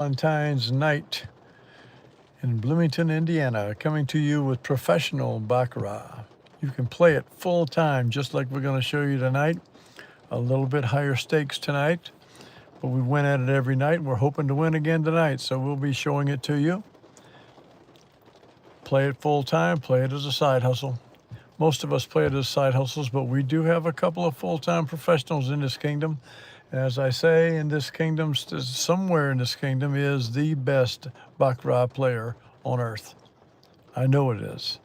Valentine's night in Bloomington, Indiana, coming to you with professional Baccarat. You can play it full time, just like we're going to show you tonight. A little bit higher stakes tonight, but we win at it every night. We're hoping to win again tonight, so we'll be showing it to you. Play it full time, play it as a side hustle. Most of us play it as side hustles, but we do have a couple of full-time professionals in this kingdom. As I say, in this kingdom, somewhere in this kingdom is the best Baccarat player on earth. I know it is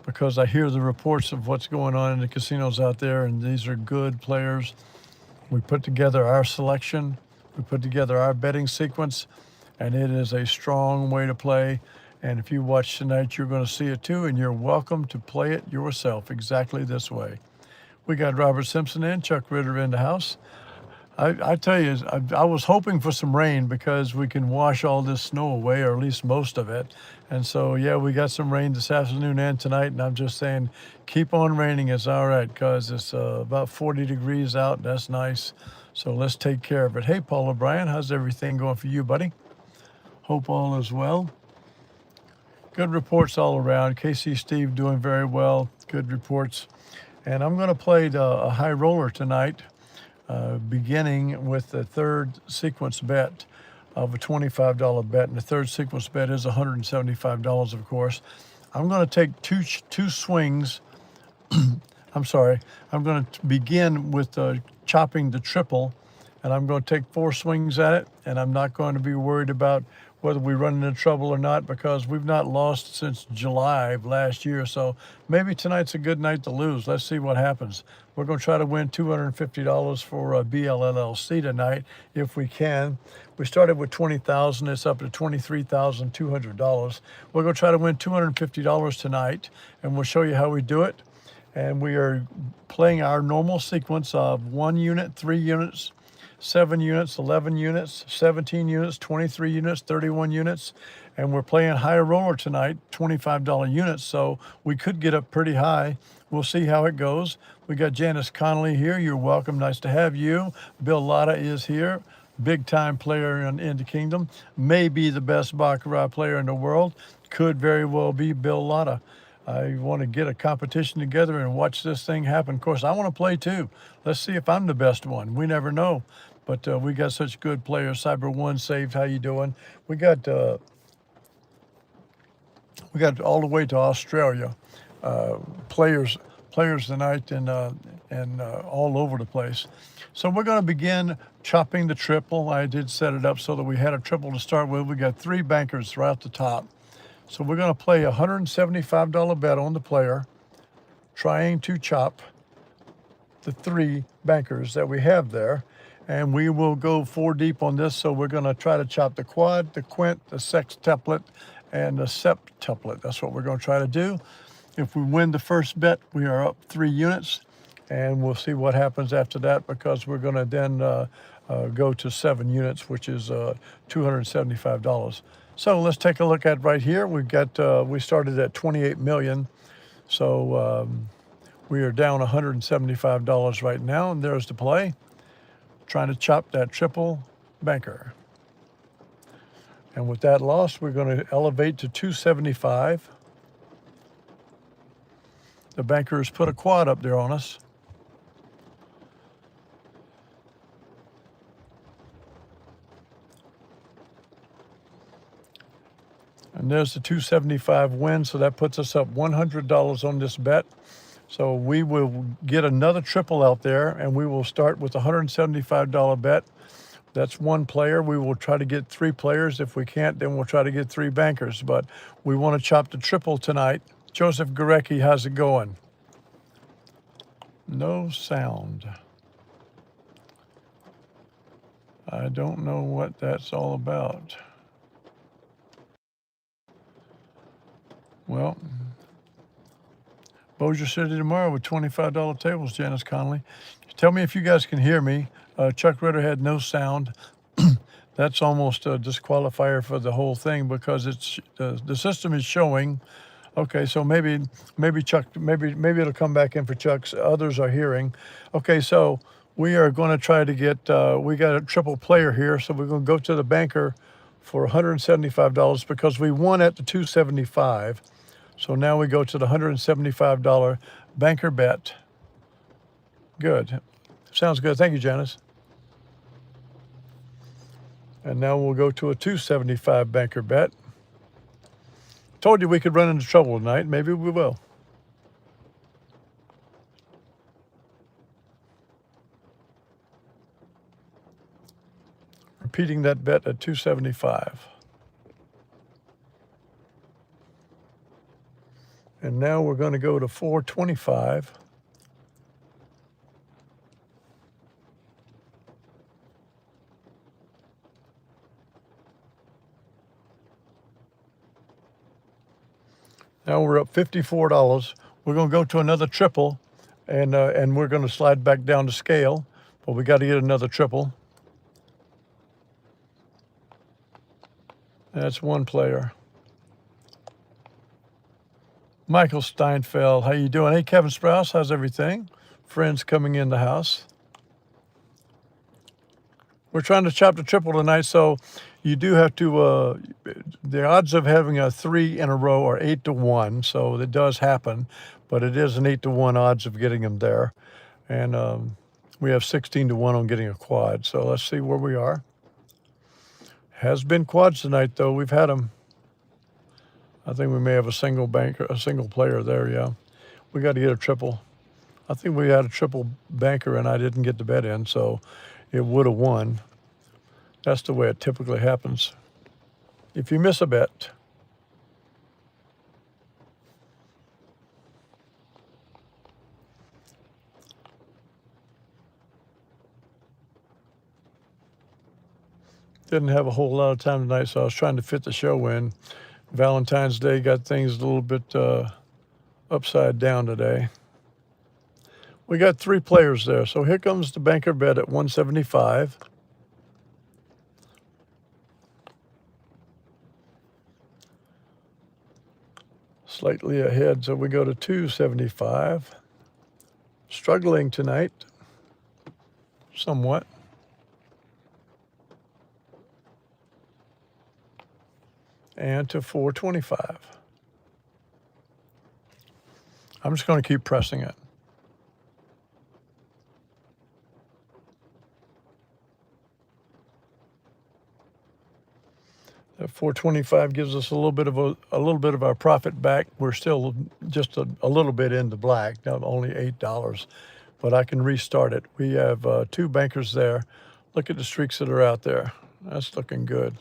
because I hear the reports of what's going on in the casinos out there, and these are good players. We put together our selection, we put together our betting sequence, and it is a strong way to play. And if you watch tonight, you're going to see it too, and you're welcome to play it yourself exactly this way. We got Robert Simpson in, Chuck Ritter in the house. I tell you, I was hoping for some rain because we can wash all this snow away, or at least most of it. And so, yeah, we got some rain this afternoon and tonight, and I'm just saying, keep on raining. It's all right because it's about 40 degrees out. That's nice. So let's take care of it. Hey, Paul O'Brien, how's everything going for you, buddy? Hope all is well. Good reports all around. Casey Steve doing very well. Good reports. And I'm going to play a high roller tonight, beginning with the third sequence bet of a $25 bet. And the third sequence bet is $175, of course. I'm going to take two swings. I'm sorry. I'm going to begin with chopping the triple, and I'm going to take 4 swings at it, and I'm not going to be worried about whether we run into trouble or not because we've not lost since July of last year. So maybe tonight's a good night to lose. Let's see what happens. We're going to try to win $250 for BLLLC tonight if we can. We started with $20,000. It's up to $23,200. We're going to try to win $250 tonight, and we'll show you how we do it. And we are playing our normal sequence of 1 unit, 3 units, 7 units, 11 units, 17 units, 23 units, 31 units, and we're playing high roller tonight, $25 units, so we could get up pretty high. We'll see how it goes. We got Janice Connolly here. You're welcome. Nice to have you. Bill Lotta is here. Big-time player in the kingdom. Maybe the best Baccarat player in the world. Could very well be Bill Lotta. I want to get a competition together and watch this thing happen. Of course, I want to play too. Let's see if I'm the best one. We never know. But we got such good players. Cyber One Saved, how you doing? We got all the way to Australia. Players tonight and all over the place. So we're going to begin chopping the triple. I did set it up so that we had a triple to start with. We got 3 bankers right at the top. So we're going to play a $175 bet on the player, trying to chop the 3 bankers that we have there. And we will go 4 deep on this. So we're going to try to chop the quad, the quint, the sextuplet, and the septuplet. That's what we're going to try to do. If we win the first bet, we are up 3 units. And we'll see what happens after that because we're going to then go to 7 units, which is $275. So let's take a look at right here. We've got, we started at 28 million. So we are down $175 right now. And there's the play. Trying to chop that triple banker. And with that loss, we're going to elevate to 275. The bankers put a quad up there on us. And there's the 275 win, so that puts us up $100 on this bet. So we will get another triple out there, and we will start with a $175 bet. That's 1 player. We will try to get 3 players. If we can't, then we'll try to get 3 bankers. But we want to chop the triple tonight. Joseph Gorecki, how's it going? No sound. I don't know what that's all about. Well, Bossier City tomorrow with $25 tables, Janice Connolly. Tell me if you guys can hear me. Chuck Ritter had no sound. That's almost a disqualifier for the whole thing because it's the system is showing. Okay, so maybe Chuck, maybe it'll come back in for Chuck's. Others are hearing. Okay, so we are going to try to get. We got a triple player here, so we're going to go to the banker for $175 because we won at the $275. So now we go to the $175 banker bet. Good. Sounds good. Thank you, Janice. And now we'll go to a $275 banker bet. Told you we could run into trouble tonight. Maybe we will. Repeating that bet at $275. And now we're going to go to $425. Now we're up $54. We're going to go to another triple, and we're going to slide back down to scale, but we got to get another triple. That's one player. Michael Steinfeld, how you doing? Hey, Kevin Sprouse, how's everything? Friends coming in the house. We're trying to chop the triple tonight, so you do have to, the odds of having a 3 in a row are 8 to 1, so it does happen, but it is an 8 to 1 odds of getting them there. And we have 16 to 1 on getting a quad, so let's see where we are. Has been quads tonight, though. We've had them. I think we may have a single player there, yeah. We got to get a triple. I think we had a triple banker, and I didn't get the bet in, so it would have won. That's the way it typically happens. If you miss a bet, didn't have a whole lot of time tonight, so I was trying to fit the show in. Valentine's Day got things a little bit upside down today. We got 3 players there, so here comes the banker bet at 175. Slightly ahead, so we go to 275. Struggling tonight, somewhat. And to 425. I'm just going to keep pressing it. That 425 gives us a little bit of our profit back. We're still just a little bit into black, now only $8, but I can restart it. We have 2 bankers there. Look at the streaks that are out there. That's looking good.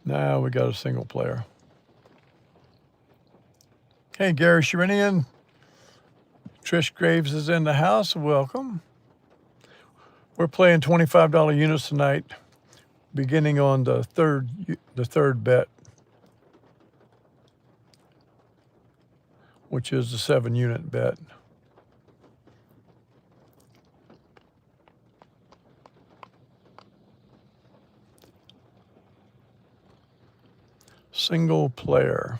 Now we got a single player. Hey, Gary Sherinian. Trish Graves is in the house. Welcome. We're playing $25 units tonight, beginning on the third bet, which is the 7-unit bet. Single player.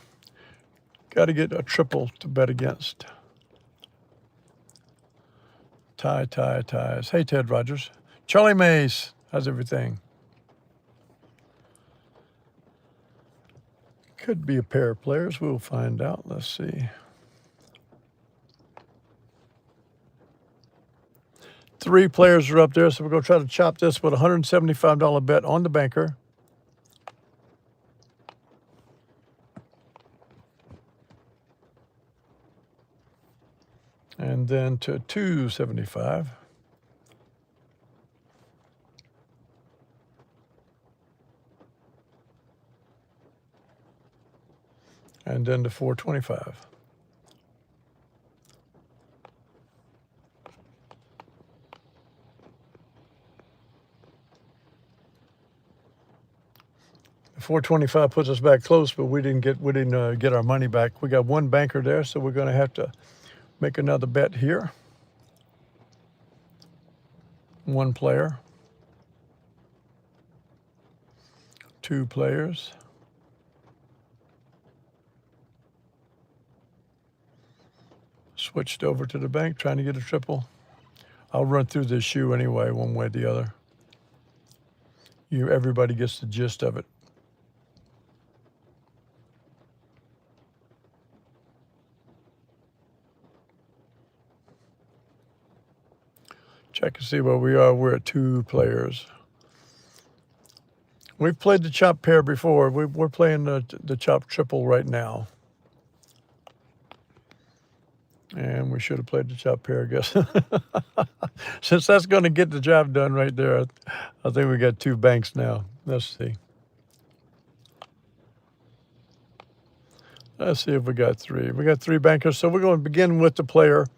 Got to get a triple to bet against. Ties. Hey, Ted Rogers. Charlie Mays, how's everything? Could be a pair of players. We'll find out. Let's see. 3 players are up there, so we're going to try to chop this with a $175 bet on the banker. And then to 275. And then to 425. The 425 puts us back close, but we didn't get our money back. We got 1 banker there, so we're going to have to make another bet here. 1 player. 2 players. Switched over to the bank, trying to get a triple. I'll run through this shoe anyway, one way or the other. Everybody gets the gist of it. Check and see where we are. We're at 2 players. We've played the chop pair before. We're playing the chop triple right now. And we should have played the chop pair, I guess. Since that's going to get the job done right there, I think we got 2 banks now. Let's see. Let's see if we got 3. We got 3 bankers. So we're going to begin with the player.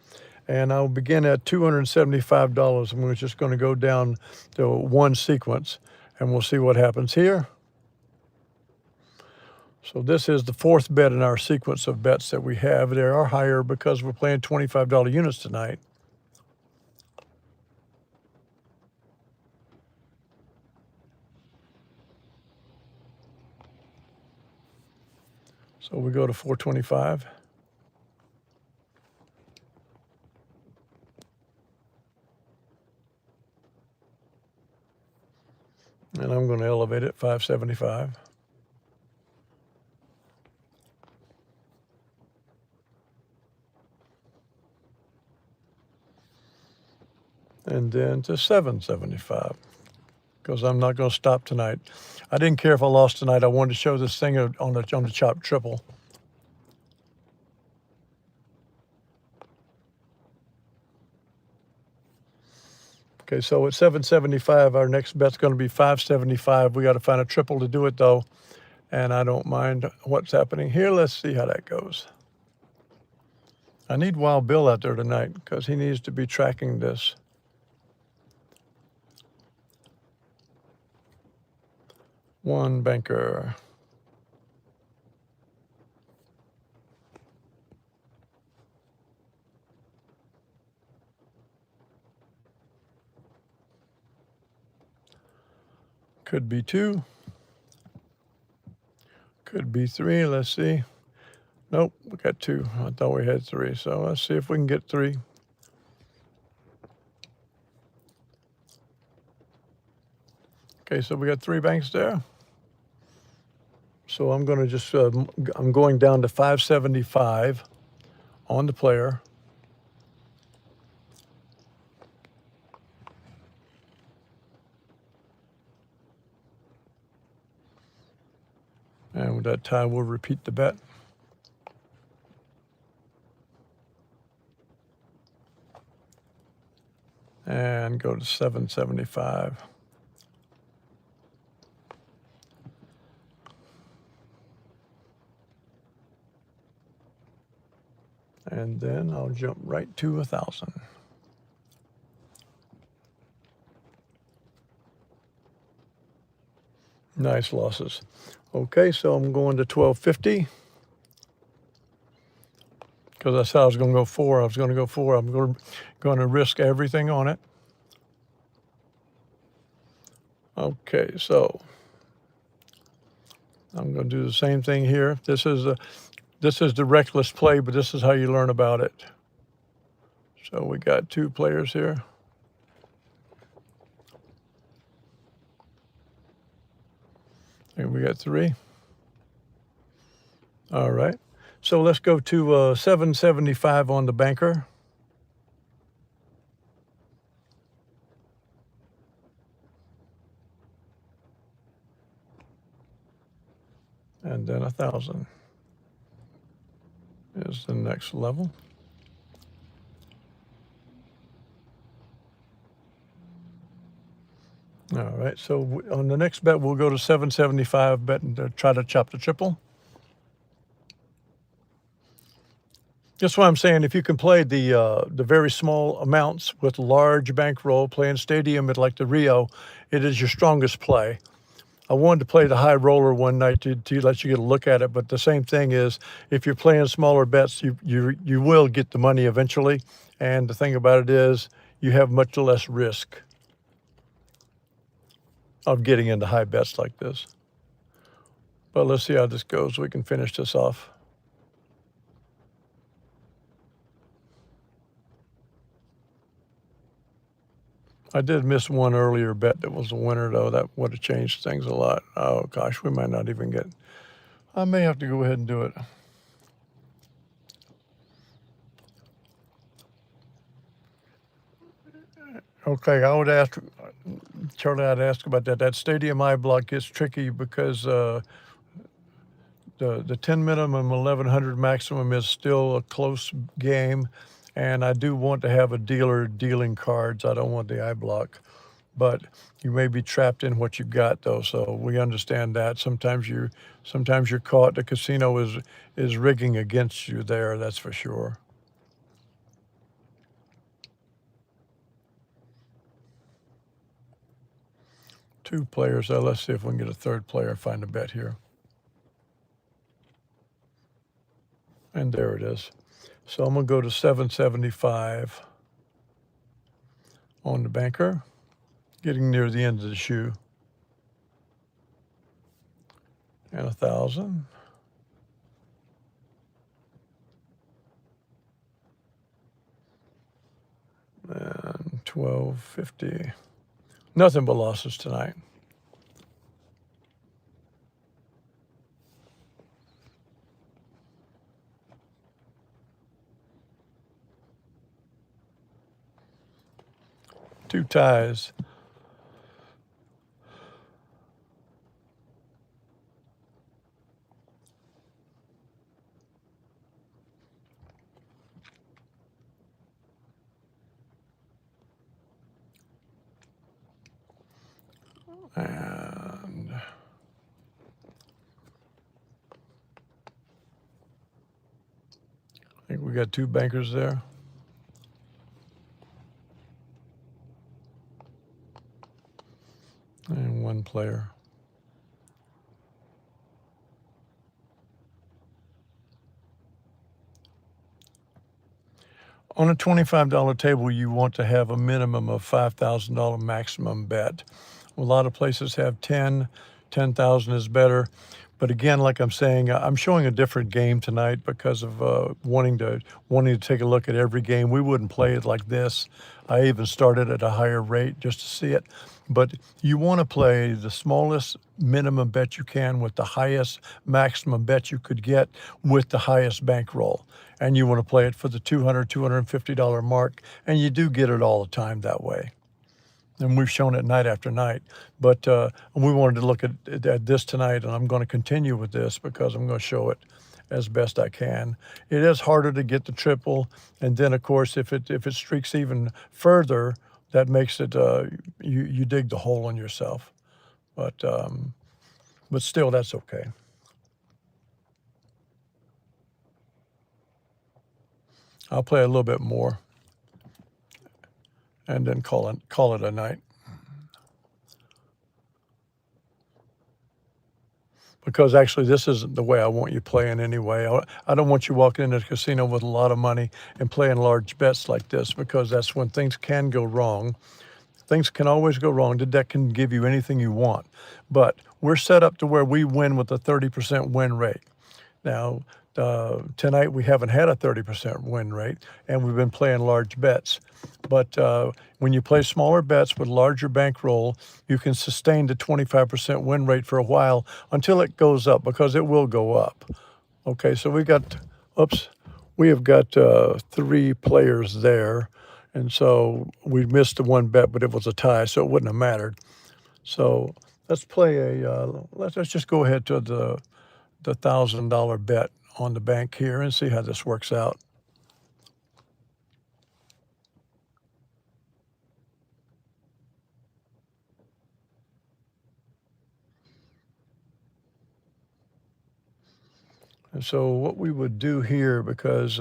And I'll begin at $275. And we're just going to go down to 1 sequence. And we'll see what happens here. So this is the 4th bet in our sequence of bets that we have. They are higher because we're playing $25 units tonight. So we go to 425. And I'm going to elevate it 575. And then to 775, because I'm not going to stop tonight. I didn't care if I lost tonight. I wanted to show this thing on the chop triple. Okay, so at 775, our next bet's going to be 575. We got to find a triple to do it, though, and I don't mind what's happening here. Let's see how that goes. I need Wild Bill out there tonight because he needs to be tracking this. One banker. Could be 2. Could be 3. Let's see. Nope, we got 2. I thought we had 3. So let's see if we can get 3. Okay, so we got 3 banks there. So I'm going to just, I'm going down to 575 on the player. And with that tie, we'll repeat the bet. And go to 775. And then I'll jump right to 1,000. Nice losses. Okay, so I'm going to 1250. Because I said I was going to go 4. I was going to go 4. I'm going to risk everything on it. Okay, so I'm going to do the same thing here. This is the reckless play, but this is how you learn about it. So we got 2 players here. And we got 3. All right. So let's go to 775 on the banker. And then 1,000 is the next level. All right, so on the next bet, we'll go to 775 bet and try to chop the triple. That's why I'm saying if you can play the very small amounts with large bankroll, playing stadium at like the Rio, it is your strongest play. I wanted to play the high roller one night to let you get a look at it, but the same thing is if you're playing smaller bets, you will get the money eventually. And the thing about it is you have much less risk of getting into high bets like this. But let's see how this goes. We can finish this off. I did miss one earlier bet that was a winner, though. That would have changed things a lot. Oh, gosh, we might not even get... I may have to go ahead and do it. Okay, I would ask, Charlie, I'd ask about that. That Stadium I block gets tricky because the 10 minimum, 1100 maximum is still a close game. And I do want to have a dealer dealing cards. I don't want the I block. But you may be trapped in what you got, though, so we understand that. Sometimes you're caught. The casino is rigging against you there, that's for sure. Two players. Let's see if we can get a third player, find a bet here. And there it is. So I'm going to go to 775 on the banker. Getting near the end of the shoe. And 1,000. And 1250. Nothing but losses tonight. Two ties. And I think we got two bankers there. And one player. On a $25 table, you want to have a minimum of $5,000 maximum bet. A lot of places have 10,000 is better. But again, like I'm saying, I'm showing a different game tonight because of wanting to take a look at every game. We wouldn't play it like this. I even started at a higher rate just to see it. But you want to play the smallest minimum bet you can with the highest maximum bet you could get with the highest bankroll. And you want to play it for the $200, $250 mark. And you do get it all the time that way. And we've shown it night after night. But we wanted to look at this tonight, and I'm going to continue with this because I'm going to show it as best I can. It is harder to get the triple, and then of course if it streaks even further, that makes it you dig the hole on yourself. But still, that's okay. I'll play a little bit more and then call it a night. Because actually this isn't the way I want you playing anyway. I don't want you walking into the casino with a lot of money and playing large bets like this, because that's when things can go wrong. Things can always go wrong. The deck can give you anything you want. But we're set up to where we win with a 30% win rate. Now, tonight we haven't had a 30% win rate, and we've been playing large bets. But when you play smaller bets with larger bankroll, you can sustain the 25% win rate for a while until it goes up, because it will go up. Okay, so we have got 3 players there. And so we missed the one bet, but it was a tie, so it wouldn't have mattered. So let's play let's just go ahead to the $1,000 bet on the bank here and see how this works out. And so what we would do here, because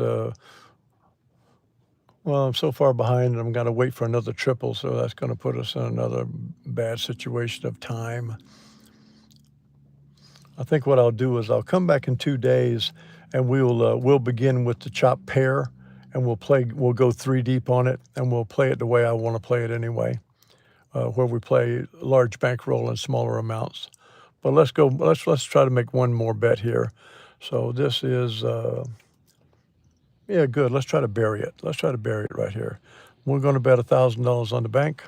well, I'm so far behind and I'm going to wait for another triple, so that's going to put us in another bad situation of time. I think what I'll do is I'll come back in 2 days, and we'll begin with the chop pair, and we'll go 3 deep on it, and we'll play it the way I want to play it anyway, where we play large bankroll in smaller amounts. But let's try to make one more bet here. So this is yeah, good. Let's try to bury it. Let's try to bury it right here. We're going to bet $1,000 on the bank.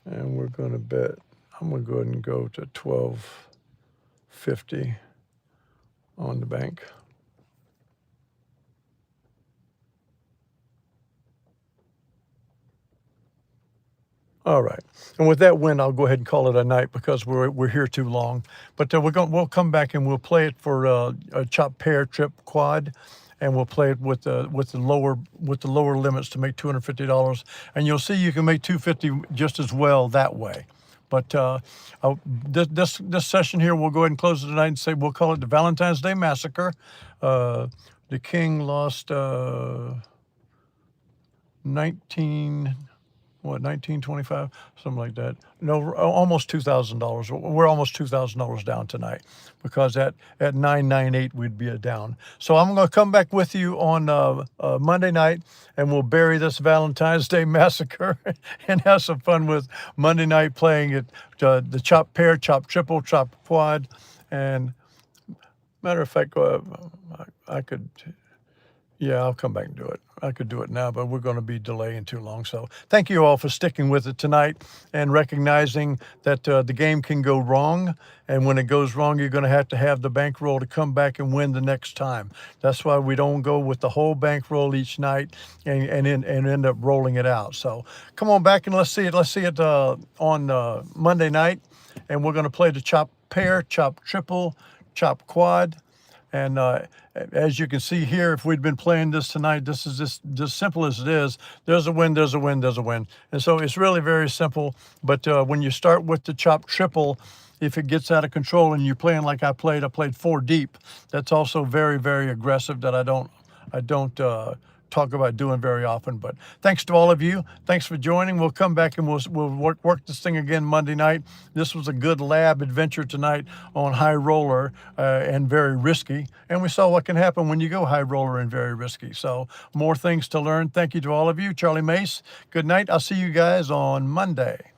And we're going to bet, I'm going to go ahead and go to 12.50 on the bank. All right. And with that win, I'll go ahead and call it a night because we're here too long. But we'll come back and we'll play it for a chop pair trip quad, and we'll play it with the lower limits to make $250. And you'll see you can make $250 just as well that way. But this session here, we'll go ahead and close it tonight and say we'll call it the Valentine's Day Massacre. The king lost 1925, something like that. No, almost $2,000. We're almost $2,000 down tonight because at 998 we'd be down. So I'm going to come back with you on Monday night, and we'll bury this Valentine's Day Massacre and have some fun with Monday night playing it, the chop pair, chop triple, chop quad, and matter of fact, I could. Yeah, I'll come back and do it. I could do it now, but we're going to be delaying too long. So thank you all for sticking with it tonight and recognizing that the game can go wrong. And when it goes wrong, you're going to have the bankroll to come back and win the next time. That's why we don't go with the whole bankroll each night and end up rolling it out. So come on back and let's see it. Let's see it on Monday night. And we're going to play the chop pair, chop triple, chop quad. And as you can see here, if we'd been playing this tonight, this is just simple as it is. There's a win, there's a win, there's a win. And so it's really very simple. But when you start with the chop triple, if it gets out of control and you're playing like I played 4 deep, that's also very, very aggressive that I don't talk about doing very often. But thanks to all of you. Thanks for joining. We'll come back and we'll work this thing again Monday night. This was a good lab adventure tonight on high roller and very risky. And we saw what can happen when you go high roller and very risky. So more things to learn. Thank you to all of you. Charlie Mace, good night. I'll see you guys on Monday.